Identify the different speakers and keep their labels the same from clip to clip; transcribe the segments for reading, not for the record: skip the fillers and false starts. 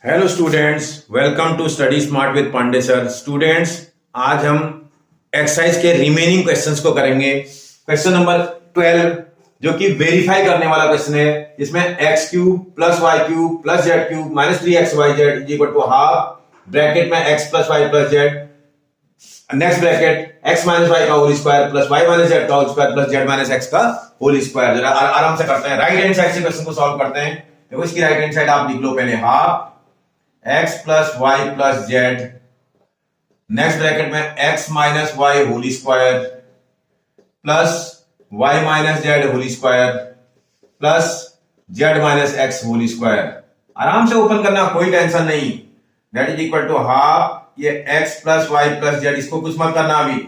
Speaker 1: Hello students, welcome to study smart with Pandey sir. Students, आज हम exercise के remaining questions को करेंगे। क्वेश्चन नंबर 12 जो कि वेरीफाई करने वाला क्वेश्चन है, जिसमें x cube plus y cube plus z cube minus 3 XY Z is equal to half bracket में x plus y plus z, next bracket x minus y का whole square plus y minus z का whole square plus z minus x का whole square. जरा आराम से करते हैं, right hand side से क्वेश्चन को सॉल्व करते हैं। देखो इसकी राइट हैंड साइड आप लिख लो पहले, half x plus y plus z, next bracket में x minus y whole square plus y minus z whole square plus z minus x whole square. आराम से ओपन करना, कोई टेंशन नहीं। That is equal to half ये x plus y plus z, इसको कुछ मत करना अभी,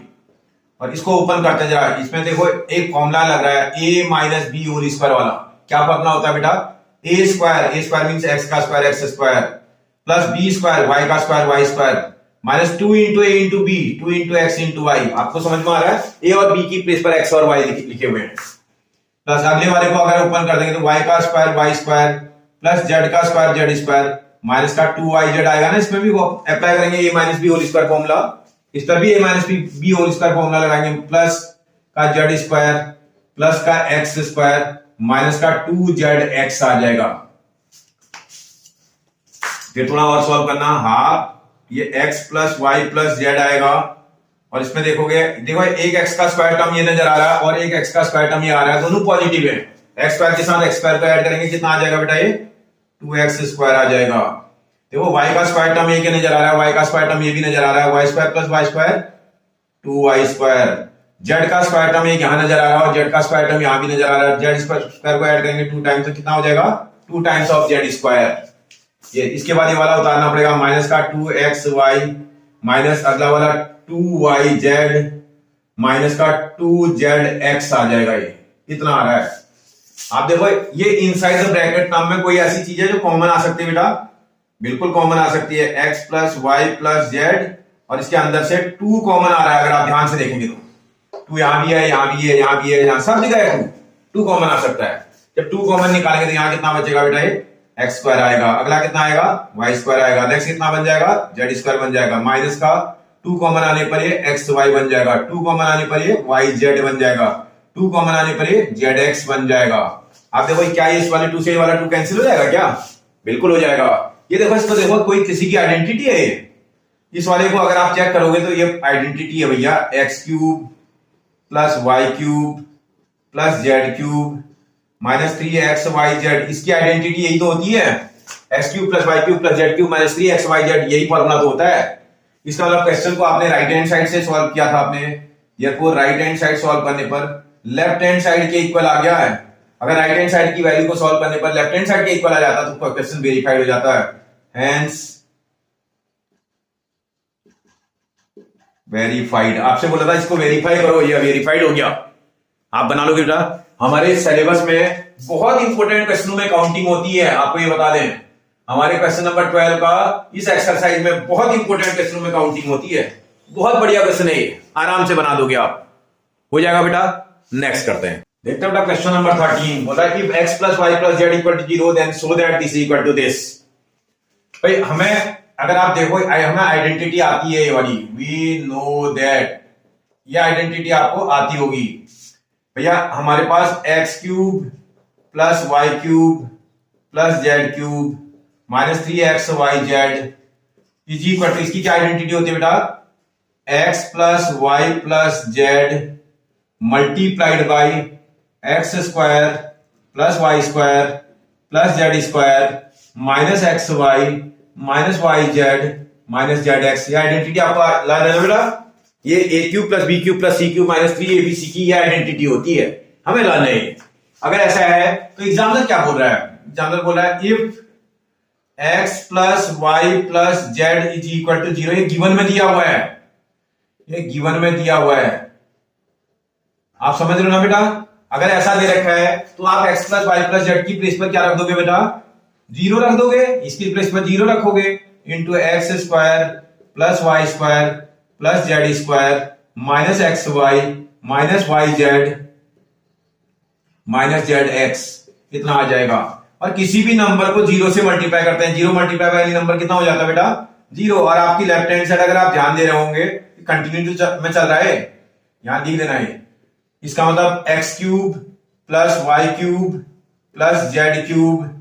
Speaker 1: और इसको ओपन करते हैं। जरा इसमें देखो एक फॉर्मूला लग रहा है a minus b whole square वाला। क्या फॉर्मूला होता है बेटा? a स्क्वायर मीन्स x का square x square plus b square y का square y square minus 2 into a into b 2 into x into y. आपको समझ में आ रहा है? ए और बी की प्लेस पर एक्स और वाई लिखे हुए हैं। प्लस अगले वाले को अगर ओपन कर देंगे तो वाई का square y square plus z का स्क्वायर जेड स्क्वायर माइनस का 2YZ आएगा ना। इसमें भी वो अप्लाई करेंगे a minus b whole square formula, इस पर भी a minus b whole square formula लगाएंगे। प्लस का जेड स्क्वायर प्लस का एक्स स्क्वायर माइनस का 2ZX आ जाएगा। फिर थोड़ा और सॉल्व करना, हाफ ये x plus y plus z आएगा, और इसमें देखोगे देखो एक x का स्क्वायर टर्म ये नजर आ रहा है और एक x का स्क्वायर टर्म ये आ रहा है, दोनों पॉजिटिव है। x स्क्वायर के साथ x स्क्वायर को ऐड करेंगे, कितना आ जाएगा बेटा? ये 2x स्क्वायर आ जाएगा। देखो y का स्क्वायर टर्म ये नजर आ रहा है, y का स्क्वायर टर्म ये भी नजर आ रहा है, y square plus y square 2y square. z का स्क्वायर टर्म एक यहां नजर आ रहा है और z का स्क्वायर टर्म यहां भी नजर आ रहा है। z स्क्वायर को ऐड करेंगे 2 टाइम्स, तो कितना हो जाएगा? 2 टाइम्स ऑफ z स्क्वायर। ये इसके बाद ये वाला उतारना पड़ेगा, माइनस का 2XY माइनस अगला वाला 2YZ माइनस का 2ZX आ जाएगा। ये इतना आ रहा है। आप देखो ये इनसाइड द ब्रैकेट टर्म में कोई ऐसी चीज है जो कॉमन आ सकती है बेटा? बिल्कुल कॉमन आ सकती है। x plus y plus z, और इसके अंदर से 2 कॉमन आ रहा है। अगर आप ध्यान से देखेंगे तो 2 यहां भी है, यहां भी है, यहां भी है, यहां सब जगह है 2 कॉमन आ सकता है। जब 2 कॉमन निकालेंगे तो यहां कितना बचेगा बेटा? ये एक्स स्क्वायर आएगा, अगला कितना आएगा? वाई स्क्वायर आएगा, नेक्स्ट कितना बन जाएगा? जेड स्क्वायर बन जाएगा। माइनस का 2 कॉमन आने पर ये एक्स वाई बन जाएगा, 2 कॉमन आने पर ये वाई जेड बन जाएगा, 2 कॉमन आने पर ये जेड एक्स बन जाएगा। आप देखो क्या इस वाले 2 से वाला 2 कैंसिल हो जाएगा क्या? बिल्कुल हो जाएगा। ये देखो, इसको देखो, कोई किसी की आइडेंटिटी है ये। इस वाले को अगर आप चेक करोगे तो ये आइडेंटिटी है भैया, x cube plus y cube plus z cube minus 3XYZ। इसकी आइडेंटिटी यही तो होती है, x cube plus y cube plus z cube minus 3XYZ। यही फॉर्मूला तो होता है। इसका मतलब क्वेश्चन को आपने राइट हैंड साइड से सॉल्व किया था आपने, या को राइट हैंड साइड सॉल्व करने पर लेफ्ट हैंड साइड के इक्वल आ गया है। अगर राइट हैंड साइड की वैल्यू को सॉल्व करने पर लेफ्ट हैंड साइड के इक्वल आ जाता तो क्वेश्चन वेरीफाइड हो जाता है। Hence verified. आपसे बोला था इसको वेरीफाई करो, ये वेरीफाइड हो गया। आप बना लोगे बेटा। हमारे सिलेबस में बहुत इंपॉर्टेंट क्वेश्चनों में काउंटिंग होती है, आपको ये बता दें। हमारे क्वेश्चन नंबर 12 का इस एक्सरसाइज में बहुत इंपॉर्टेंट क्वेश्चनों में काउंटिंग होती है। बहुत बढ़िया क्वेश्चन है ये, आराम से बना दोगे आप, हो जाएगा बेटा। नेक्स्ट करते हैं, देखते हैं बेटा क्वेश्चन नंबर 13। बोला if x plus y plus z equal to 0 then so that this equal to this. भाई हमें, अगर आप देखो हमें आइडेंटिटी आती है ये वाली, वी नो दैट, ये आइडेंटिटी आपको आती होगी भैया। हमारे पास x cube plus y cube plus z cube minus 3XYZ is equal to, इसकी क्या आइडेंटिटी होती है बेटा? X plus y plus z multiplied by x square plus y square plus z square minus x y minus y z minus z x. ये identity आपको ला देना बेटा। ये a cube plus b cube plus c cube minus 3ABC की ये identity होती है, हमें लाना है। अगर ऐसा है तो एग्जाम्पल क्या बोल रहा है? एग्जाम्पल बोल रहा है if x plus y plus z is equal to 0। ये गिवन में दिया हुआ है, ये गिवन में दिया हुआ है, आप समझ रहे हो ना बेटा? अगर ऐसा दे रखा है तो आप x plus y plus z की प्लेस पर क्या रख दोगे बेटा? 0 रख दोगे। इसकी प्लेस पर 0 रखोगे, into x square plus y square plus z square minus x y minus y z minus z x, इतना आ जाएगा। और किसी भी नंबर को जीरो से मल्टीप्लाई करते हैं, zero multiply by any number कितना हो जाता है बेटा, जीरो। और आपकी लेफ्ट हैंड साइड अगर आप ध्यान दे रहे होंगे कंटिन्यू में चल रहा है, यहां लिख देना है, इसका मतलब x cube plus y cube plus z cube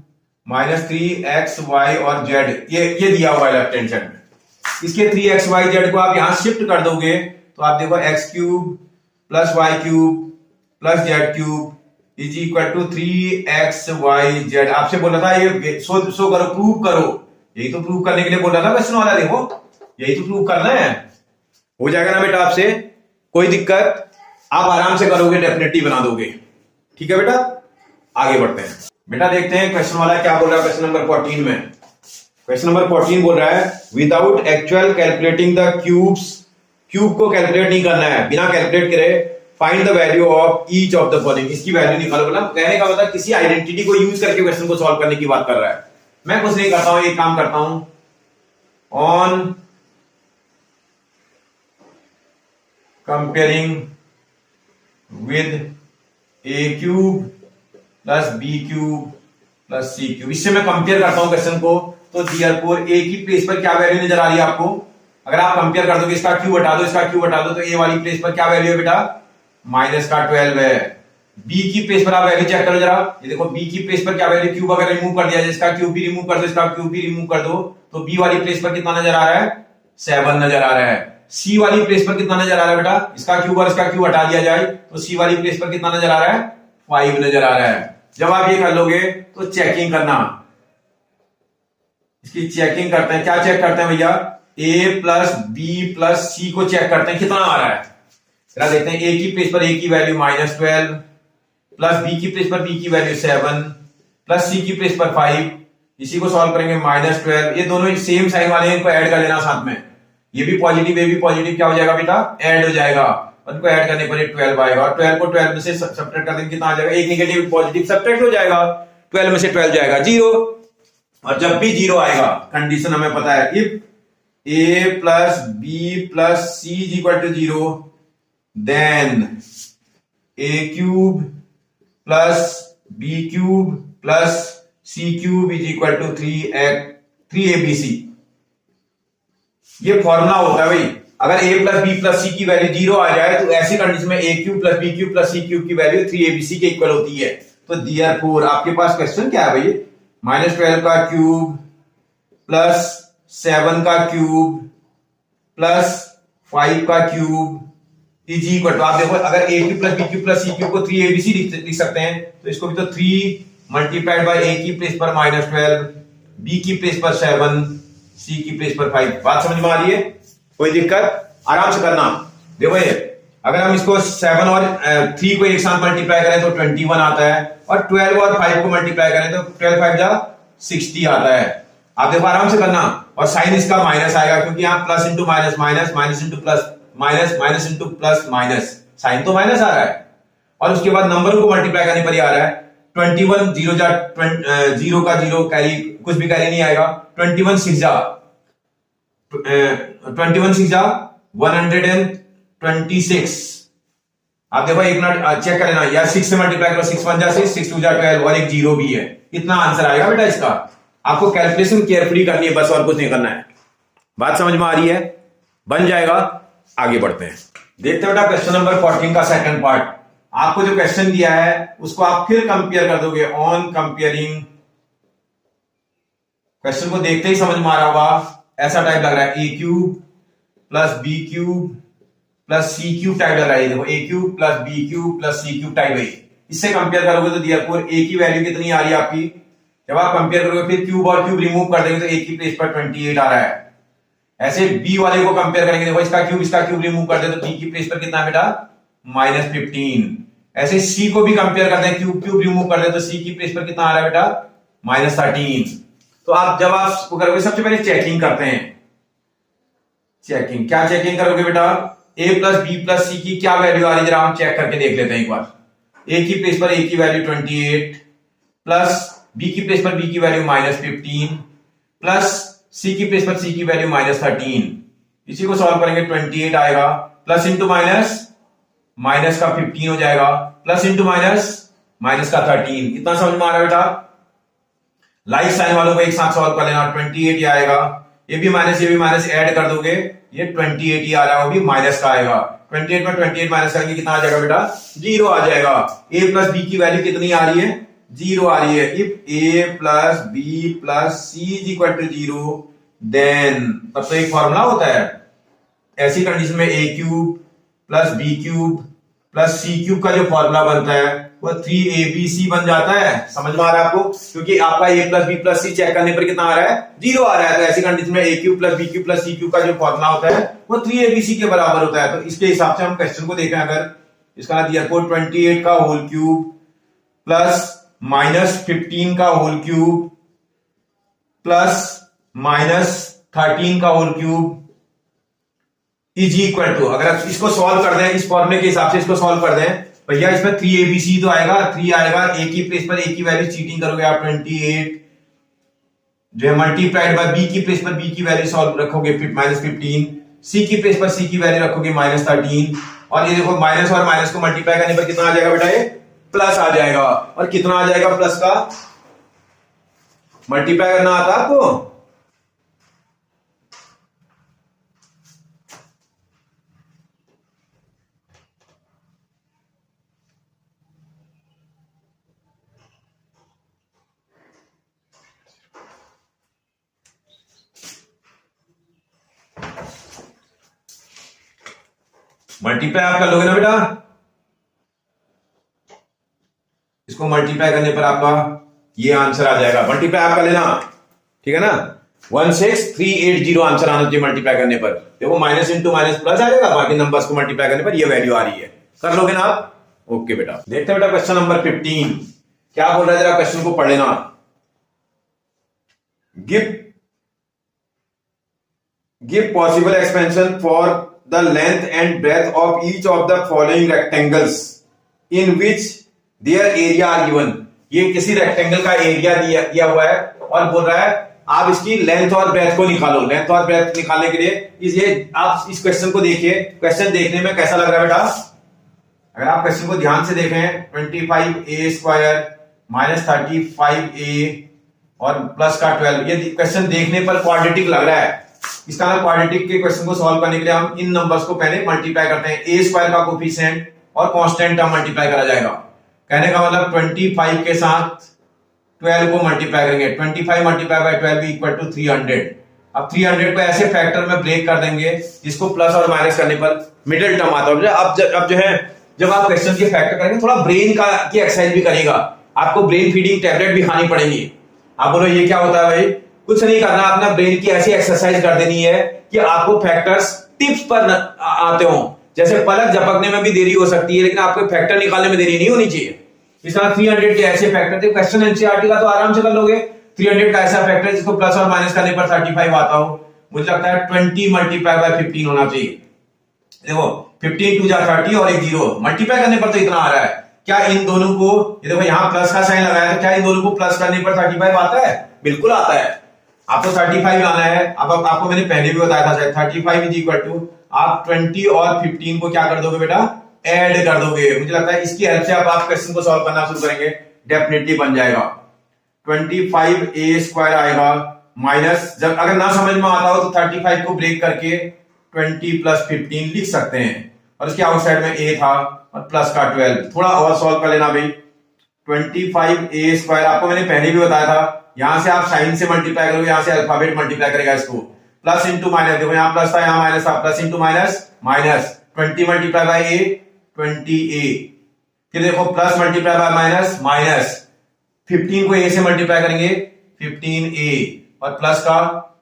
Speaker 1: minus 3x y और z, ये दिया हुआ है लेफ्ट हैंड साइड में। इसके 3x y z को आप यहां शिफ्ट कर दोगे तो आप देखो x cube plus y cube plus z cube is equal to 3x y z। आपसे बोला था ये शो करो, प्रूव करो, यही तो प्रूव करने के लिए बोल रहा था क्वेश्चन वाला, देखो यही तो प्रूव करना है, हो जाएगा ना बेटा आपसे, कोई दिक्कत, आप आराम से करोगे, डेफिनेटली बना दोगे। ठीक है बेटा, आगे बढ़ते हैं। बेटा देखते हैं क्वेश्चन वाला क्या बोल रहा है। क्वेश्चन नंबर 14 में, क्वेश्चन नंबर 14 बोल रहा है without actual calculating the cubes, cube को कैलकुलेट नहीं करना है, बिना कैलकुलेट करे find the value of each of the following, इसकी वैल्यू निकालो। मतलब कहने का मतलब किसी आइडेंटिटी को यूज करके क्वेश्चन को सॉल्व करने की बात कर रहा है। मैं कुछ नहीं करता हूं, एक काम करता हूं, on comparing with a cube plus b cube plus c cube, इससे मैं कंपेयर करता हूं क्वेश्चन को, तो देयरफॉर ए की प्लेस पर क्या वैल्यू नजर आ रही है आपको, अगर आप कंपेयर कर दोगे, इसका क्यूब हटा दो, इसका क्यूब हटा दो, तो ए वाली प्लेस पर क्या वैल्यू है बेटा, माइनस का 12 है। बी की प्लेस पर आप वैल्यू चेक करो जरा, ये देखो बी की प्लेस पर क्या वैल्यू, क्यूब अगर रिमूव कर दिया जाए, इसका क्यूब भी रिमूव कर दो, इसका क्यूब भी रिमूव कर दो, तो बी वाली प्लेस पर कितना नजर आ रहा है, 7 नजर आ रहा है। सी वाली प्लेस पर कितना नजर आ रहा है बेटा, इसका क्यूब और इसका क्यूब हटा दिया जाए तो सी वाली प्लेस पर कितना नजर आ रहा है, 5 नजर आ रहा है। जब आप ये कर लोगे तो चेकिंग करना, इसकी चेकिंग करते हैं, क्या चेक करते हैं भैया, ए प्लस बी प्लस सी को चेक करते हैं कितना आ रहा है। जरा देखते हैं, ए की प्लेस पर ए की वैल्यू -12 प्लस बी की प्लेस पर बी की वैल्यू 7 प्लस सी की प्लेस पर 5, इसी को सॉल्व करेंगे -12, ये दोनों सेम साइन वाले हैं, इनको ऐड कर लेना साथ में, ये भी पॉजिटिव ये भी पॉजिटिव, क्या हो जाएगा बेटा, ऐड हो जाएगा, उनको ऐड करने पर 12 आएगा, और 12 को 12 में से सब्ट्रैक्ट कर देंगे कितना आ जाएगा, एक नेगेटिव पॉजिटिव सब्ट्रैक्ट हो जाएगा, 12 में से 12 जाएगा 0, और जब भी 0 आएगा, कंडीशन हमें पता है, if a plus b plus c is equal to 0 then a cube plus b cube plus c cube is equal to 3abc। ये फॉर्मूला होता है भाई, अगर a plus b plus c की वैल्यू 0 आ जाए तो ऐसी कंडीशन में a cube plus b cube plus c cube की वैल्यू 3abc के इक्वल होती है। तो देयरफॉर आपके पास क्वेश्चन क्या है भाई, -12 का क्यूब प्लस 7 का क्यूब प्लस 5 का क्यूब इज इक्वल टू, आप देखो अगर a cube plus b cube plus c cube को 3abc लिख सकते हैं, तो इसको भी तो 3 मल्टीप्लाइड बाय a की प्लेस पर -12, b की प्लेस पर 7, c की प्लेस पर 5। बात समझ में आ रही है, कोई दिक्कत, आराम से करना। देखो ये अगर हम इसको 7 और 3 को एक साथ मल्टीप्लाई करें तो 21 आता है, और 12 और 5 को मल्टीप्लाई करें तो 12 5 जा 60 आता है। आप देखो आराम से करना, और साइन इसका माइनस आएगा क्योंकि यहाँ plus into minus minus minus into plus minus minus into plus minus, sign तो माइनस आ रहा है, और उसके बाद नंबर को मल्टीप्लाई करने पर आ रहा है 21 0 जा 0 का 0 कैरी, कुछ भी कैरी नहीं आएगा, 21 6 जा 126। आप देखो एक मिनट चेक कर लेना, या 6 से मल्टीप्लाई करो, 6 1 जा 6, 6 2 जा 12, और एक 0 भी है, कितना आंसर आएगा बेटा इसका। आपको कैलकुलेशन केयरफुली करनी है बस, और कुछ नहीं करना है। बात समझ में आ रही है, बन जाएगा। आगे बढ़ते हैं, देखते हैं बेटा क्वेश्चन नंबर 14 का सेकंड पार्ट। आपको जो क्वेश्चन दिया है उसको आप फिर कंपेयर कर दोगे, ऑन कंपेयरिंग, क्वेश्चन को देखते ही समझ में आ रहा होगा, ऐसा टाइप लग रहा है, a cube plus b cube plus c cube type लग रहा है, देखो a cube plus b cube plus c cube type है। इससे कंपेयर करोगे तो देयरफॉर ए की वैल्यू कितनी आ रही है आपकी, जब आप कंपेयर करोगे फिर क्यूब और क्यूब रिमूव कर देंगे तो ए की प्लेस पर 28 आ रहा है। ऐसे बी वाले को कंपेयर करेंगे, देखो इसका क्यूब रिमूव कर दे तो बी की प्लेस पर कितना है बेटा, -15। ऐसे सी को भी कंपेयर करते हैं, क्यूब रिमूव कर दे तो सी की प्लेस पर कितना आ रहा है बेटा, -13। तो आप जब आप इसको करोगे सबसे पहले चेकिंग करते हैं, चेकिंग क्या चेकिंग करोगे बेटा, a plus b plus c की क्या वैल्यू आ रही है, जरा हम चेक करके देख लेते हैं एक बार। a की प्लेस पर a की वैल्यू 28 प्लस b की प्लेस पर b की वैल्यू -15 प्लस c की प्लेस पर c की वैल्यू -13। इसी को सॉल्व करेंगे, 28 आएगा, प्लस इंटू माइनस, माइनस का 15 हो जाएगा, प्लस इंटू माइनस, माइनस का 13। कितना समझ में आ रहा है बेटा, लाइक साइन वालों को एक साथ सॉल्व कर लेना। 28 ये आएगा, ये भी माइनस ऐड कर दोगे, ये 28 ही आ रहा है, वो भी माइनस का आएगा। 28 में 28 माइनस करेंगे कितना आ जाएगा बेटा, 0 आ जाएगा। a प्लस बी की वैल्यू कितनी आ रही है, 0 आ रही है। If a plus b plus c is equal to 0 then, तब तो एक फॉर्मूला होता है, ऐसी कंडीशन में a cube plus b cube plus c cube का जो फॉर्मूला बनता है वो 3abc बन जाता है। समझ में आ रहा है आपको, क्योंकि आपका a plus b plus c check करने पर कितना आ रहा है, 0 आ रहा है। तो ऐसी कंडीशन में a cube plus b cube plus c cube का जो फॉर्मूला होता है वो 3abc के बराबर होता है। तो इसके हिसाब से हम क्वेश्चन को देखें, अगर इसका दिया 28 का होल क्यूब प्लस माइनस 15 का होल क्यूब प्लस माइनस 13 का whole cube is equal to, अगर इसको सॉल्व कर दें इस फॉर्मूले के हिसाब से, इसको सॉल्व कर दें भैया, इसमें 3abc तो आएगा, 3 आएगा, a की प्लेस पर a की वैल्यू चीटिंग करोगे आप 28 जो है मल्टीप्लाइड बाय b की प्लेस पर b की वैल्यू सॉल्व रखोगे माइनस 15, c की प्लेस पर c की वैल्यू रखोगे माइनस 13, और ये देखो माइनस और माइनस को मल्टीप्लाई करने पर कितना आ जाएगा बेटा, ये प्लस आ जाएगा। और कितना आ जाएगा प्लस का, मल्टीप्लाई करना आता आपको, मल्टीप्लाई आप कर लोगे ना बेटा, इसको मल्टीप्लाई करने पर आपका ये आंसर आ जाएगा। मल्टीप्लाई आप कर लेना, ठीक है ना, 16380 आंसर आना चाहिए मल्टीप्लाई करने पर। देखो माइनस इंटू माइनस प्लस आ जाएगा, बाकी नंबर्स को मल्टीप्लाई करने पर ये वैल्यू आ रही है। कर लोगे ना आप, ओके बेटा। देखते हैं बेटा क्वेश्चन नंबर 15 क्या बोल रहा है, जरा क्वेश्चन को पढ़ लेना। Give possible expansion for the length and breadth of each of the following rectangles in which their area are given। ये किसी रेक्टेंगल का एरिया दिया हुआ है और बोल रहा है आप इसकी लेंथ और ब्रेथ को निकालो। लेंथ और ब्रेथ निकालने के लिए आप इस क्वेश्चन को देखिए। क्वेश्चन देखने में कैसा लग रहा है बेटा, अगर आप क्वेश्चन को ध्यान से देखें, 25a स्क्वायर माइनस 35a और प्लस का 12, ये क्वेश्चन देखने पर क्वाड्रेटिक लग रहा है। इसका ना क्वाड्रेटिक के क्वेश्चन को सॉल्व करने के लिए हम इन नंबर्स को पहले मल्टीप्लाई करते हैं। a स्क्वायर का कोफिशिएंट और कांस्टेंट टर्म मल्टीप्लाई करा जाएगा। कहने का मतलब 25 के साथ 12 को मल्टीप्लाई करेंगे, 25 मल्टीप्लाई बाय 12 इक्वल टू 300। अब 300 को ऐसे फैक्टर में ब्रेक कर देंगे जिसको प्लस और माइनस करने पर मिडिल टर्म आता है। अब जो है जब आप क्वेश्चन के फैक्टर करेंगे थोड़ा ब्रेन की एक्सरसाइज भी करेगा, आपको ब्रेन फीडिंग टैबलेट भी खानी पड़ेगी। आप बोलो ये क्या होता है भाई, कुछ नहीं करना, अपना ब्रेन की ऐसी एक्सरसाइज कर देनी है कि आपको फैक्टर्स टिप्स पर आते हो। जैसे पलक झपकने में भी देरी हो सकती है, लेकिन आपको फैक्टर निकालने में देरी नहीं होनी चाहिए। इस तरह 300 के ऐसे फैक्टर थे, क्वेश्चन एनसीईआरटी का तो आराम से कर लोगे। 300 का ऐसा फैक्टर जिसको प्लस और माइनस करने पर 35 आता हो, मुझे लगता है 20 मल्टीप्लाई बाय 15 होना चाहिए। देखो 15 2 जा 30 और एक 0 मल्टीप्लाई करने पर तो इतना आ रहा है। क्या इन दोनों को, ये देखो यहाँ प्लस का साइन लगाया, तो क्या इन दोनों को प्लस करने पर 35 आता है? बिल्कुल आता है। आपको 35 लाना है। अब आपको मैंने पहले भी बताया था, 35 इज इक्वल टू आप 20 और 15 को क्या कर दोगे बेटा, ऐड कर दोगे। मुझे लगता है इसकी हेल्प से आप क्वेश्चन को सॉल्व करना शुरू करेंगे, डेफिनेटली बन जाएगा। 25a स्क्वायर आएगा माइनस, जब अगर ना समझ में आता हो तो 35 को ब्रेक करके 20 प्लस 15 लिख सकते हैं, और इसके आउटसाइड में a था और प्लस का 12। थोड़ा और सॉल्व कर लेना भाई। 25a स्क्वायर आपको मैंने पहले भी बताया था, यहां से आप साइन से मल्टीप्लाई करोगे, यहां से अल्फाबेट मल्टीप्लाई करेगा इसको। प्लस इंटू माइनस, देखो यहां प्लस था यहां माइनस था, plus into minus minus. 20 multiply by a 20a, फिर देखो plus multiply by minus minus. 15 को a से मल्टीप्लाई करेंगे 15a और प्लस का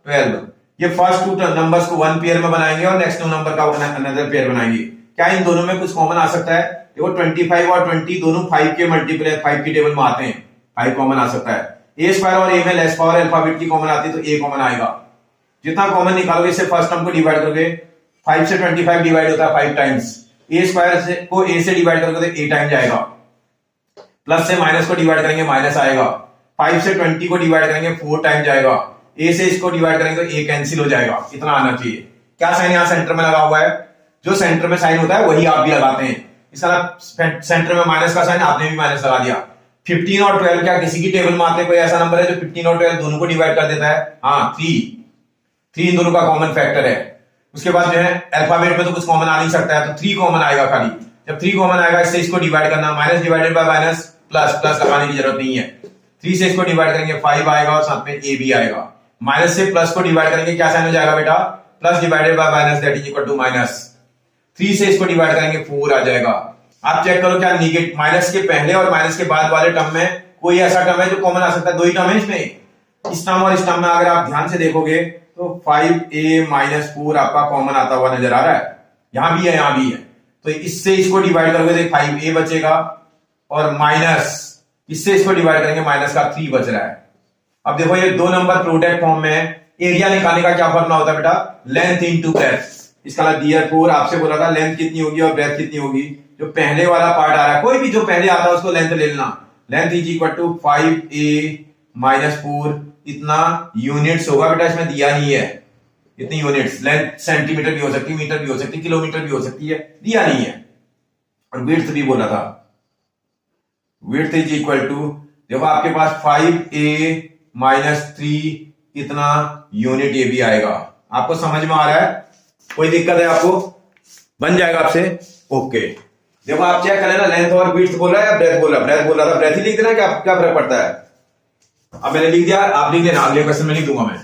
Speaker 1: 12। ये फर्स्ट टू नंबर्स को वन पेयर में बनाएंगे और नेक्स्ट टू नंबर का अनदर पेयर बनाएंगे। क्या इन दोनों में कुछ कॉमन आ सकता है? देखो 25 और 20 दोनों 5 के मल्टीपल है, 5 की टेबल में आते हैं, 5 कॉमन आ सकता है। a स्क्वायर और a में लेस पावर अल्फाबेट की कॉमन आती है तो a कॉमन आएगा। जितना कॉमन निकालोगे इससे फर्स्ट टर्म को डिवाइड करोगे, 5 से 25 डिवाइड होता है 5 टाइम्स। a स्क्वायर से को a से डिवाइड करोगे तो a टाइम जाएगा। प्लस से माइनस को डिवाइड करेंगे माइनस आएगा। 5 से 20 को डिवाइड करेंगे 4 टाइम जाएगा। a से इसको डिवाइड करेंगे तो a कैंसिल हो जाएगा। इतना आना चाहिए। क्या साइन यहाँ सेंटर में लगा हुआ है? जो सेंटर में साइन होता है वही आप भी लगाते हैं। इस तरह सेंटर में माइनस का साइन आपने भी माइनस लगा दिया। 15 और 12 क्या किसी की टेबल में आते हैं? कोई ऐसा नंबर है जो 15 और 12 दोनों को डिवाइड कर देता है? हाँ, 3 इन दोनों का कॉमन फैक्टर है। उसके बाद जो है अल्फाबेट में तो कुछ कॉमन आ नहीं सकता है, तो 3 कॉमन आएगा खाली। जब 3 कॉमन आएगा, इससे इसको डिवाइड करना, minus divided by minus plus, plus लगाने की जरूरत नहीं है। 3 से इसको डिवाइड करेंगे 5 आएगा और साथ में ए भी आएगा। माइनस से प्लस को डिवाइड करेंगे, क्या साइन हो जाएगा बेटा? Plus divided by minus that is equal to minus. 3 से इसको डिवाइड करेंगे 4 आ जाएगा। आप चेक करो क्या निगेटिव माइनस के पहले और माइनस के बाद वाले टर्म में कोई ऐसा टर्म है जो कॉमन आ सकता है? 2 ही टर्म है इसमें, इस टर्म और इस टर्म में। अगर आप ध्यान से देखोगे तो 5a माइनस 4 आपका कॉमन आता हुआ नजर आ रहा है। यहां भी है, यहां भी है, तो इससे इसको डिवाइड करोगे तो 5a बचेगा और माइनस इससे इसको डिवाइड करेंगे, माइनस का 3 बच रहा है। अब देखो ये 2 नंबर प्रोडक्ट फॉर्म में एरिया निकालने का क्या फॉर्मूला होता है बेटा? Length into breadth. इसका देयरफॉर आपसे बोला था लेंथ कितनी होगी और ब्रेथ कितनी होगी। जो पहले वाला पार्ट आ रहा है, कोई भी जो पहले आता है उसको लेंथ ले लेना। Length is equal to 5a minus 4, इतना यूनिट्स होगा बेटा, इसमें दिया नहीं है इतनी यूनिट्स। लेंथ सेंटीमीटर भी हो सकती है, मीटर भी हो सकती है, किलोमीटर भी हो सकती है, दिया नहीं है। और विड्थ भी बोला था, विड्थ इज इक्वल टू, देखो आपके पास 5a माइनस 3 इतना यूनिट ये भी आएगा। आपको समझ में आ रहा है? कोई दिक्कत है आपको? बन जाएगा आपसे, ओके। देखो आप चेक करें ना, लेंथ और विड्थ बोल रहा है या ब्रेथ बोल रहा है? ब्रेथ बोल रहा था, ब्रेथ ही लिख देना, क्या फर्क पड़ता है? अब मैंने लिख दिया, आप लिख देना, अगले क्वेश्चन में लिख दूंगा मैं।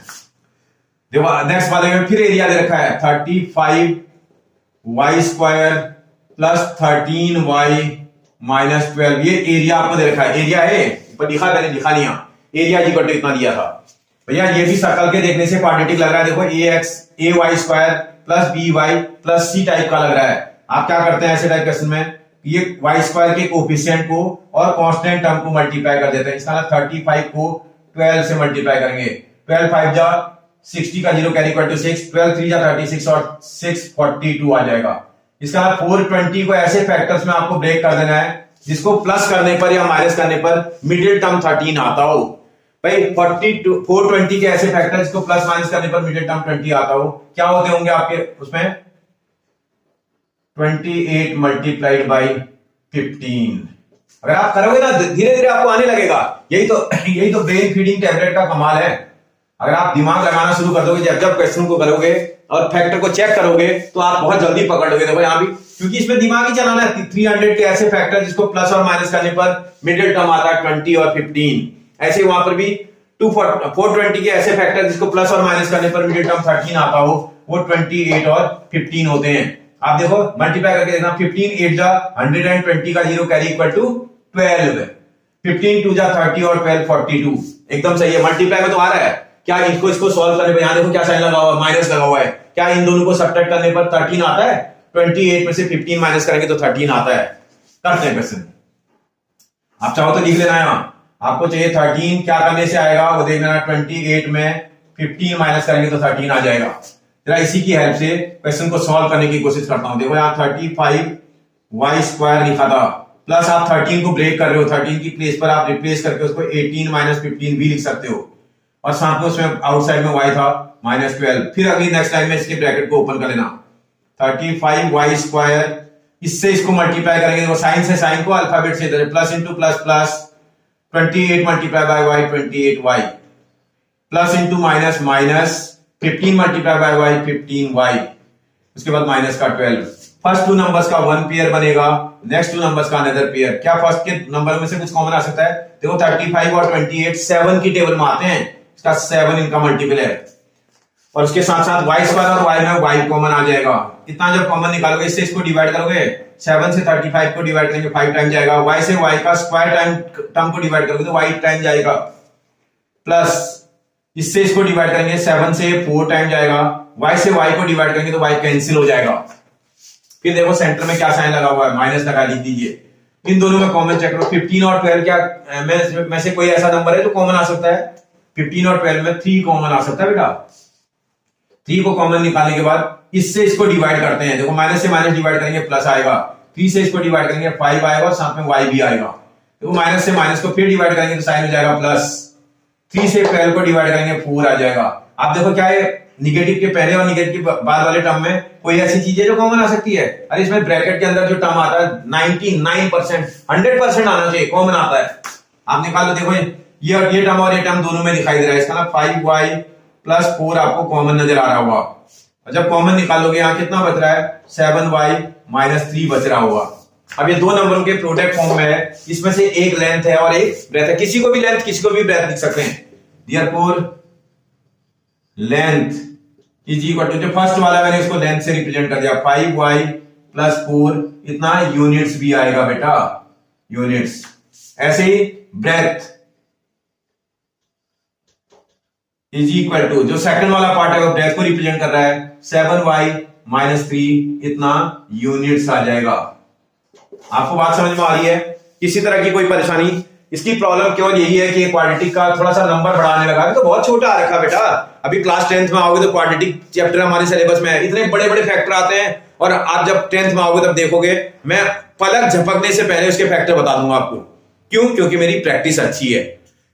Speaker 1: देखो नेक्स्ट वाले में फिर एरिया दे रखा है 35y square plus 13y minus 12। ये एरिया आपको दे रखा है, एरिया है पर लिखा, मैंने लिखा नहीं, एरिया इक्वल टू इतना दिया था भैया। ये भी सर्कल के देखने से क्वाड्रेटिक लग रहा है। देखो ay square plus by plus c type का लग रहा है। आप क्या करते हैं ऐसे टाइप क्वेश्चन में, ये y स्क्वायर के कोफिशिएंट को और कांस्टेंट टर्म को मल्टीप्लाई कर देते हैं। इसका मतलब 35 को 12 से मल्टीप्लाई करेंगे, 12 5 जा 60 का 0 कैरी इक्वल टू 6, 12 3 जा 36 और 6 42 आ जाएगा। इसका 420 को ऐसे फैक्टर्स में आपको ब्रेक कर देना है जिसको प्लस करने पर या माइनस करने पर मिडिल टर्म 13 आता हो। भाई 420 के ऐसे फैक्टर जिसको प्लस माइनस करने पर मिडिल टर्म 20 आता हो, क्या होते होंगे आपके उसमें? 28 मल्टीप्लाइड बाई 15। अगर आप करोगे ना धीरे धीरे आपको आने लगेगा। यही तो ब्रेन फीडिंग टैबलेट का कमाल है। अगर आप दिमाग लगाना शुरू कर दोगे, जब क्वेश्चन को करोगे और फैक्टर को चेक करोगे तो आप बहुत जल्दी पकड़ लोगे। देखो यहाँ भी, क्योंकि इसमें दिमाग ही चलाना है। 300 के ऐसे फैक्टर जिसको प्लस और माइनस करने पर मिडिल टर्म आता है 20 और 15। ऐसे वहां पर भी 420 के ऐसे फैक्टर जिसको प्लस और माइनस करने पर मिडिल टर्म 13 आता हो, वो 28 और 15 होते हैं। आप देखो मल्टीप्लाई करके देखना, 15 8 जा 120 का 0 कैरी इक्वल टू 12, 15 2 जा 30 और 12 42। एकदम सही है, मल्टीप्लाई में तो आ रहा है। क्या इसको सॉल्व करने पर, यहां देखो क्या साइन लगा हुआ है, माइनस लगा हुआ है। क्या इन दोनों को सब्ट्रैक्ट करने पर 13 आता है? 28 में से 15 माइनस करेंगे तो 13 आता है। करते हैं क्वेश्चन, आप चाहो तो लिख लेना। यहां आपको चाहिए 13, क्या करने से आएगा वो देख लेना। 28 में 15 माइनस करेंगे तो 13 आ जाएगा। जरा इसी की हेल्प से क्वेश्चन को सॉल्व करने की कोशिश करता हूं। देखो यहाँ 35y स्क्वायर लिखा था, प्लस आप 13 को ब्रेक कर रहे हो, 13 की प्लेस पर आप रिप्लेस करके उसको 18 माइनस 15 भी लिख सकते हो, और साथ में उसमें आउटसाइड में y था माइनस 12। फिर अगली नेक्स्ट लाइन में इसके ब्रैकेट को ओपन कर लेना, 35y स्क्वायर, इससे इसको मल्टीप्लाई करेंगे। देखो साइन से साइन को, अल्फाबेट से इधर plus into plus plus, 28 multiply by y 28y, plus into minus minus 15 multiply by y 15y, उसके बाद माइनस का 12। फर्स्ट 2 नंबर्स का 1 पेयर बनेगा, नेक्स्ट 2 नंबर्स का अनदर पेयर। क्या फर्स्ट के नंबर में से कुछ कॉमन आ सकता है? देखो 35 और 28 7 की टेबल में आते हैं, इसका 7 इनका मल्टीपल है, और उसके साथ साथ y स्क्वायर और y में y कॉमन आ जाएगा। इतना जब कॉमन निकालोगे, इससे इसको डिवाइड करोगे, 7 से 35 को डिवाइड करेंगे 5 टाइम जाएगा, y से y का स्क्वायर टाइम टर्म को डिवाइड करोगे तो y टाइम जाएगा, प्लस इससे इसको डिवाइड करेंगे 7 से 4 टाइम जाएगा, y से y को डिवाइड करेंगे तो y कैंसिल हो जाएगा। फिर देखो सेंटर में क्या साइन लगा हुआ है, माइनस लगा लिख दीजिए। इन दोनों में कॉमन चेक करो, 15 और 12 क्या में से कोई ऐसा नंबर है जो कॉमन आ सकता है? 15 और 12 में 3 कॉमन आ सकता है बेटा। 3 को कॉमन निकालने के बाद इससे इसको डिवाइड करते हैं। देखो माइनस से माइनस डिवाइड करेंगे प्लस आएगा, 3 से इसको डिवाइड करेंगे 5 आएगा और साथ में y भी आएगा। देखो माइनस से माइनस को फिर डिवाइड करेंगे तो साइन हो जाएगा प्लस, 3 से 12 को डिवाइड करेंगे 4 आ जाएगा। आप देखो क्या है, निगेटिव के पहले और निगेटिव के बाद वाले टर्म में कोई ऐसी चीज है जो कॉमन आ सकती है? अरे इसमें ब्रैकेट के अंदर जो टर्म आता है 99% 100% आना चाहिए, कॉमन आता है। आप निकालो, देखो ये टर्म और ये टर्म दोनों में दिखाई दे रहा है, इसका ना 5y प्लस 4 आपको कॉमन नजर आ रहा होगा। और जब कॉमन निकालोगे यहाँ कितना बच रहा है, 7y माइनस 3 बच रहा होगा। अब ये दो नंबरों के प्रोडक्ट फॉर्म में है, इसमें से एक लेंथ है और एक ब्रेथ है, किसी को भी लेंथ किसी को भी ब्रेथ लिख सकते हैं। Therefore length is equal to, जो फर्स्ट वाला मैंने इसको लेंथ से रिप्रेजेंट कर दिया, 5y प्लस 4 इतना यूनिट्स भी आएगा बेटा, यूनिट्स। ऐसे ही ब्रेथ इज इक्वल टू, जो सेकंड वाला पार्ट है वो ब्रेथ को रिप्रेजेंट कर रहा है, 7y माइनस 3 इतना यूनिट्स आ जाएगा। आपको बात समझ में आ रही है? किसी तरह की कोई परेशानी? इसकी प्रॉब्लम केवल यही है कि क्वाड्रेटिक का थोड़ा सा नंबर बढ़ाने लगा, तो बहुत छोटा आ रखा बेटा। अभी क्लास 10th में आओगे तो क्वाड्रेटिक चैप्टर हमारे सिलेबस में है, इतने बड़े बड़े फैक्टर आते हैं, और आप जब 10th में आओगे तब देखोगे मैं पलक झपकने से पहले उसके फैक्टर बता दूंगा आपको। क्यों? क्योंकि मेरी प्रैक्टिस अच्छी है।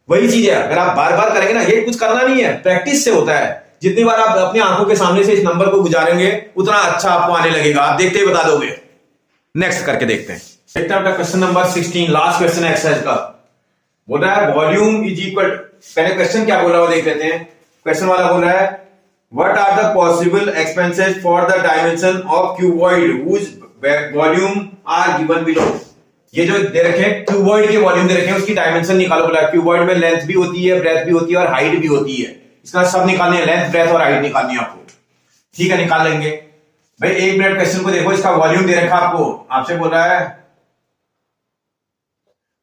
Speaker 1: वही चीज है, अगर आप बार बार करेंगे ना, ये कुछ करना नहीं है, प्रैक्टिस से होता है। जितनी बार आप अपनी आंखों के सामने से इस नंबर को गुजारेंगे उतना अच्छा आपको आने लगेगा, आप देखते ही बता दोगे। नेक्स्ट करके देखते हैं, क्वेश्चन नंबर 16, लास्ट क्वेश्चन है एक्सरसाइज का। बोल रहा है वॉल्यूम इज इक्वल, पहले क्वेश्चन क्या बोल रहा है वो देख लेते हैं। क्वेश्चन वाला बोल रहा है what are the possible expenses for the dimension of cuboid whose volume are given below. ये जो दे रखे हैं क्यूबॉइड के वॉल्यूम दे रखे हैं, उसकी डायमेंशन निकालो। बोला क्यूबॉइड में लेंथ भी होती है, ब्रेथ भी होती है और हाइट भी होती है। इसका सब निकालनी है, लेंथ ब्रेथ और हाइट निकालनी है आपको। ठीक है, निकाल लेंगे भाई। 1 मिनट क्वेश्चन को देखो, इसका वॉल्यूम दे रखा आपको, आपसे बोल रहा है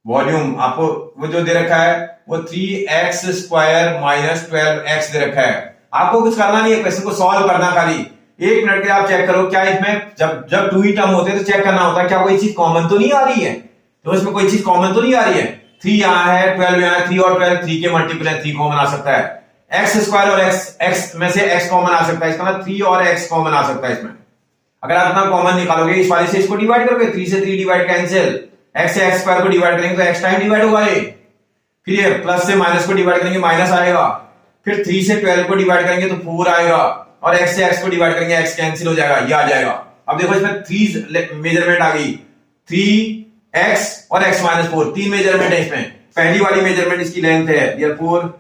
Speaker 1: वॉल्यूम, आपको वो जो दे रखा है वो 3x स्क्वायर माइनस 12x दे रखा है। आपको कुछ करना नहीं है, क्वेश्चन को सॉल्व करना खाली। 1 मिनट के आप चेक करो क्या इसमें, जब 2 ही टर्म होते हैं तो चेक करना होता है क्या कोई चीज कॉमन तो नहीं आ रही है, तो इसमें कोई चीज कॉमन तो नहीं आ रही है। 3 यहां है, 12 यहां है, 3 और 12 3 के मल्टीपल है, 3 कॉमन आ सकता है। x स्क्वायर और x में से x कॉमन आ सकता है, इसका मतलब 3 और x कॉमन आ सकता है इसमें। अगर आप इतना कॉमन निकालोगे, इस वाले से इसको डिवाइड करोगे, 3 से 3 डिवाइड कैंसिल, x से x स्क्वायर को डिवाइड करेंगे तो x टाइम डिवाइड होगा ये, फिर ये प्लस से माइनस को डिवाइड करेंगे माइनस आएगा, फिर 3 से 12 को डिवाइड करेंगे तो 4 आएगा, और x से x को डिवाइड करेंगे x कैंसिल हो जाएगा, ये आ जाएगा। अब देखो इसमें 3 मेजरमेंट आ गई, 3x और x माइनस 4, 3 मेजरमेंट है इसमें। पहली वाली मेजरमेंट इसकी लेंथ है, देयरफॉर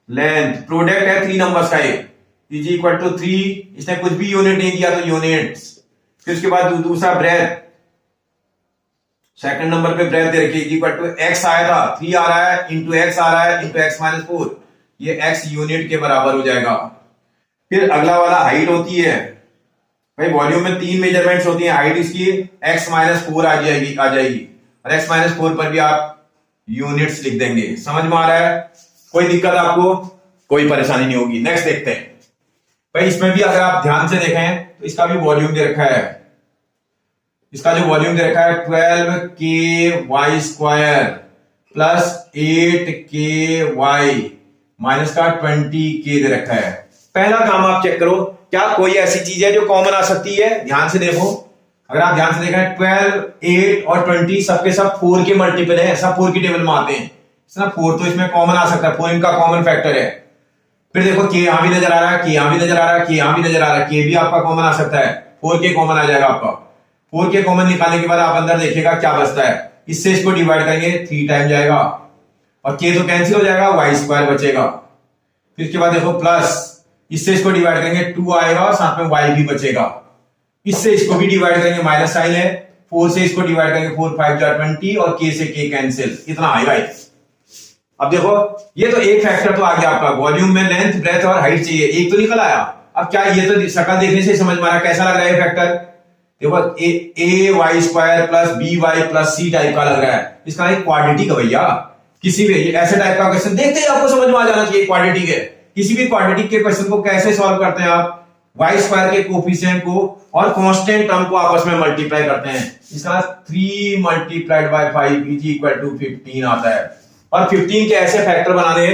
Speaker 1: लेंथ प्रोडक्ट है 3 नंबर्स का, ये इज इक्वल टू 3, इसने कुछ भी यूनिट नहीं दिया तो यूनिट्स। फिर उसके बाद दूसरा ब्रेथ, सेकंड नंबर पे ब्रेथ दे रखी है, इक्वल टू x आया था, 3 आ रहा है इंटू x आ रहा है इंटू x माइनस 4, ये x यूनिट के बराबर हो जाएगा। फिर अगला वाला हाइट होती है भाई, वॉल्यूम में 3 मेजरमेंट्स होती हैं, हाइट इसकी x माइनस 4 आ जाएगी, और x माइनस 4 पर भी आप यूनिट्स लिख देंगे। समझ में आ रहा है? कोई दिक्कत आपको? कोई परेशानी नहीं होगी। नेक्स्ट देखते हैं भाई, इसमें भी अगर आप ध्यान से देखें तो इसका भी वॉल्यूम दे रखा है। इसका जो वॉल्यूम दे रखा है 12k square plus 8k minus का 20k दे रखा है। पहला काम आप चेक करो, क्या कोई ऐसी चीज है जो कॉमन आ सकती है? ध्यान से देखो, अगर आप ध्यान से देखें 12, 8 और 20 सबके सब 4 के मल्टीपल है, सब 4 की टेबल में आते हैं। 4 तो इसमें कॉमन आ सकता है, 4 इनका कॉमन फैक्टर है। फिर देखो k यहां भी नजर आ रहा है, k यहां भी नजर आ रहा है, k यहां भी नजर आ रहा है, k भी आपका कॉमन आ सकता है, 4k कॉमन आ जाएगा आपका। 4k कॉमन निकालने के बाद आप अंदर देखिएगा क्या बचता है, इससे इसको डिवाइड करेंगे 3 टाइम जाएगा, और k तो कैंसिल हो जाएगा, y स्क्वायर बचेगा। फिर इसके बाद देखो प्लस, इससे इसको डिवाइड करेंगे 2 आएगा और साथ में y भी बचेगा। इससे इसको भी डिवाइड करेंगे, माइनस साइन है, 4 से इसको डिवाइड करेंगे 4 5 20 और k से k कैंसिल, इतना आएगा। अब देखो ये तो एक फैक्टर तो आ गया आपका, वॉल्यूम में लेंथ ब्रेथ और हाइट चाहिए, एक तो निकल आया। अब क्या ये तो शक्ल देखने से समझ में आ रहा है कैसा लग रहा है फैक्टर? देखो a y square plus b y plus c type का लग रहा है, इसका एक क्वाड्रेटिक है भैया। किसी भी ऐसे टाइप का क्वेश्चन देखते ही आपको समझ में आ जाना चाहिए क्वाड्रेटिक है। किसी भी क्वाड्रेटिक के क्वेश्चन को कैसे सॉल्व करते हैं आप? y स्क्वायर के कोफिशिएंट को और कांस्टेंट टर्म को आपस में मल्टीप्लाई करते हैं। इसका 3 multiplied by 5 is equal to 15 आता है। और 15 के ऐसे फैक्टर बनाने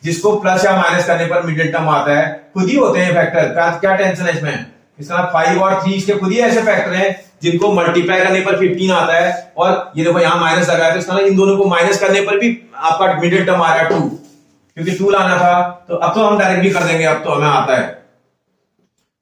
Speaker 1: जिसको प्लस या माइनस करने पर मिडिल टर्म आता है, खुद ही होते हैं फैक्टर, क्या टेंशन है इसमें? इसका 5 और 3 इसके खुद ही ऐसे फैक्टर हैं जिनको मल्टीप्लाई करने पर 15 आता है। और ये देखो यहां माइनस लगा है तो इसका इन दोनों को माइनस करने पर भी आपका मिडिल टर्म आ रहा है 2, क्योंकि 2 लाना था। तो अब तो हम डायरेक्ट भी कर देंगे, अब तो हमें आता है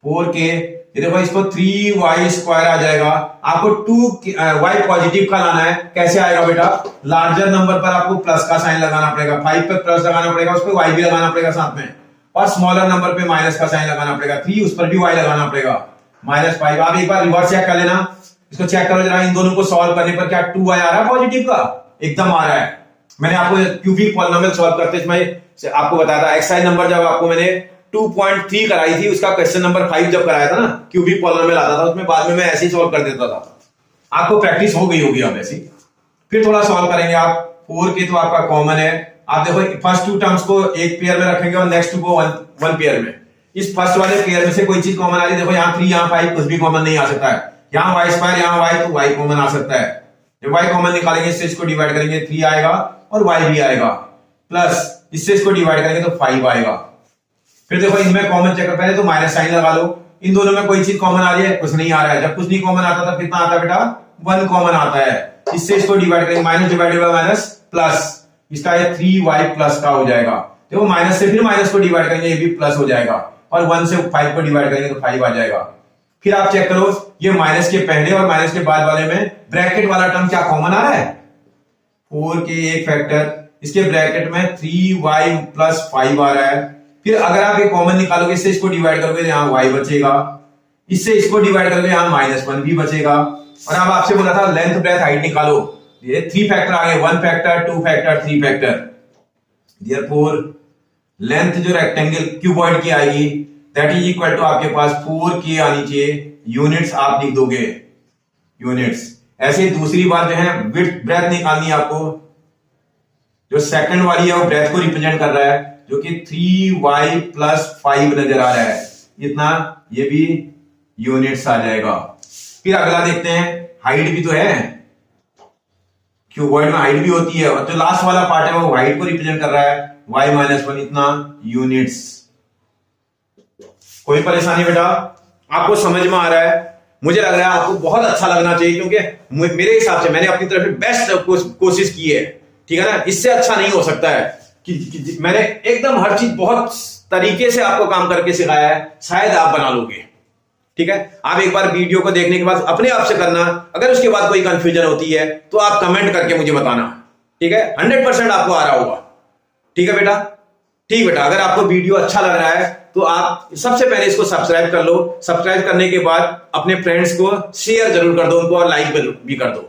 Speaker 1: 4k ये देखो इसको 3y² आ जाएगा। आपको 2y पॉजिटिव का लाना है, कैसे आएगा बेटा? लार्जर नंबर पर आपको प्लस का साइन लगाना पड़ेगा, 5 पे प्लस लगाना पड़ेगा, उस पर y भी लगाना पड़ेगा साथ में, और स्मॉलर नंबर पे माइनस का साइन लगाना पड़ेगा, 3 उस पर भी y लगाना पड़ेगा, -5। आप एक बार रिवर्स चेक कर लेना, इसको चेक करो जरा, इन दोनों को सॉल्व करने पर क्या 2y आ रहा है पॉजिटिव का? एकदम आ रहा है। मैंने आपको क्यूबिक पॉलिनोमियल सॉल्व करते समय आपको बताया था, एक्सरसाइज नंबर जब आपको मैंने 2.3 कराई थी, उसका क्वेश्चन नंबर 5 जब कराया था ना, क्यूबिक पॉलिनोमियल आता था उसमें, बाद में मैं ऐसे ही सॉल्व कर देता था। आपको प्रैक्टिस हो गई होगी अब ऐसी। फिर थोड़ा सॉल्व करेंगे आप। 4 के तो आपका कॉमन है। आप देखो फर्स्ट 2 टर्म्स को एक पेयर में रखेंगे और नेक्स्ट 2 को वन पेयर में। इस फर्स्ट वाले पेयर में से कोई चीज कॉमन आ रही है, देखो यहाँ 3 यहाँ 5 कुछ भी कॉमन नहीं आ सकता है। यहाँ y², यहाँ y, तो y कॉमन आ सकता है। जब y कॉमन निकालेंगे इससे इसको डिवाइड करेंगे 3 आएगा और y भी आएगा, प्लस इससे इसको डिवाइड करेंगे तो 5 आएगा। फिर देखो इनमें कॉमन चेक, पहले तो माइनस साइन लगा लो। इन दोनों में कोई चीज कॉमन आ रही है? कुछ नहीं आ रहा है। जब कुछ नहीं कॉमन आता था कितना आता है बेटा? 1 कॉमन आता है। इससे इसको डिवाइड करेंगे, minus divided by minus plus, इसका ये 3y प्लस का हो जाएगा। देखो माइनस से फिर माइनस को डिवाइड करेंगे, ये भी प्लस हो जाएगा, और 1 से 5 को डिवाइड करेंगे तो 5 आ जाएगा। फिर आप चेक करो, ये माइनस के पहले और माइनस के बाद वाले में ब्रैकेट वाला टर्म क्या कॉमन आ रहा है? 4 के एक फैक्टर, इसके ब्रैकेट में 3y प्लस 5 आ रहा है। फिर अगर आप ये कॉमन निकालोगे, इससे इसको डिवाइड करोगे तो यहाँ y बचेगा, इससे इसको डिवाइड करोगे यहाँ -1 भी बचेगा। और अब आपसे बोला था लेंथ ब्रेथ हाइट निकालो, ये 3 फैक्टर आ गए, 1 factor, 2 factor, 3 factor. Therefore length जो रेक्टेंगल क्यूबॉइड की आएगी दैट इज इक्वल टू आपके पास 4k आनी चाहिए। यूनिट्स आप लिख दोगे, यूनिट्स। ऐसे दूसरी बात जो है विड्थ ब्रेथ निकालनी है आपको, जो सेकंड वाली है वो ब्रेथ को रिप्रेजेंट कर रहा है, जो कि 3y प्लस 5 नजर आ रहा है, इतना, ये भी यूनिट्स आ जाएगा। फिर अगला देखते हैं, हाइट भी तो है, क्यूबॉइड में हाइट भी होती है, और जो लास्ट वाला पार्ट है वो हाइट को रिप्रेजेंट कर रहा है, y-1 इतना यूनिट्स। कोई परेशानी बेटा? आपको समझ में आ रहा है? मुझे लग रहा है आपको बहुत अच्छा लगना चाहिए, क्योंकि मेरे हिसाब से मैंने अपनी तरफ से बेस्ट कोशिश की है, ठीक है ना? इससे अच्छा नहीं हो सकता है कि मैंने एकदम हर चीज बहुत तरीके से आपको काम करके सिखाया है, शायद आप बना लोगे, ठीक है? आप एक बार वीडियो को देखने के बाद अपने आप से करना, अगर उसके बाद कोई कंफ्यूजन होती है तो आप कमेंट करके मुझे बताना, ठीक है? 100% आपको आ रहा होगा, ठीक है बेटा? ठीक बेटा, अगर आपको वीडियो अच्छा लग रहा है तो आप सबसे पहले इसको सब्सक्राइब कर लो। सब्सक्राइब करने के बाद अपने फ्रेंड्स को शेयर जरूर कर दो उनको, और लाइक भी कर दो,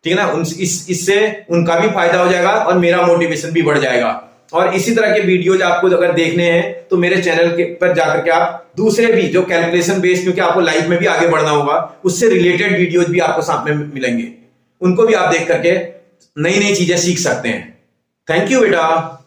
Speaker 1: ठीक है ना? इससे उनका भी फायदा हो जाएगा और मेरा मोटिवेशन भी बढ़ जाएगा। और इसी तरह के वीडियोज आपको अगर देखने हैं तो मेरे चैनल के पर जाकर के आप दूसरे भी जो कैलकुलेशन बेस्ड, क्योंकि आपको लाइफ में भी आगे बढ़ना होगा, उससे रिलेटेड वीडियोज भी आपको साथ में मिलेंगे, उनको भी आप देख करके नई नई चीजें सीख सकते हैं। थैंक यू बेटा।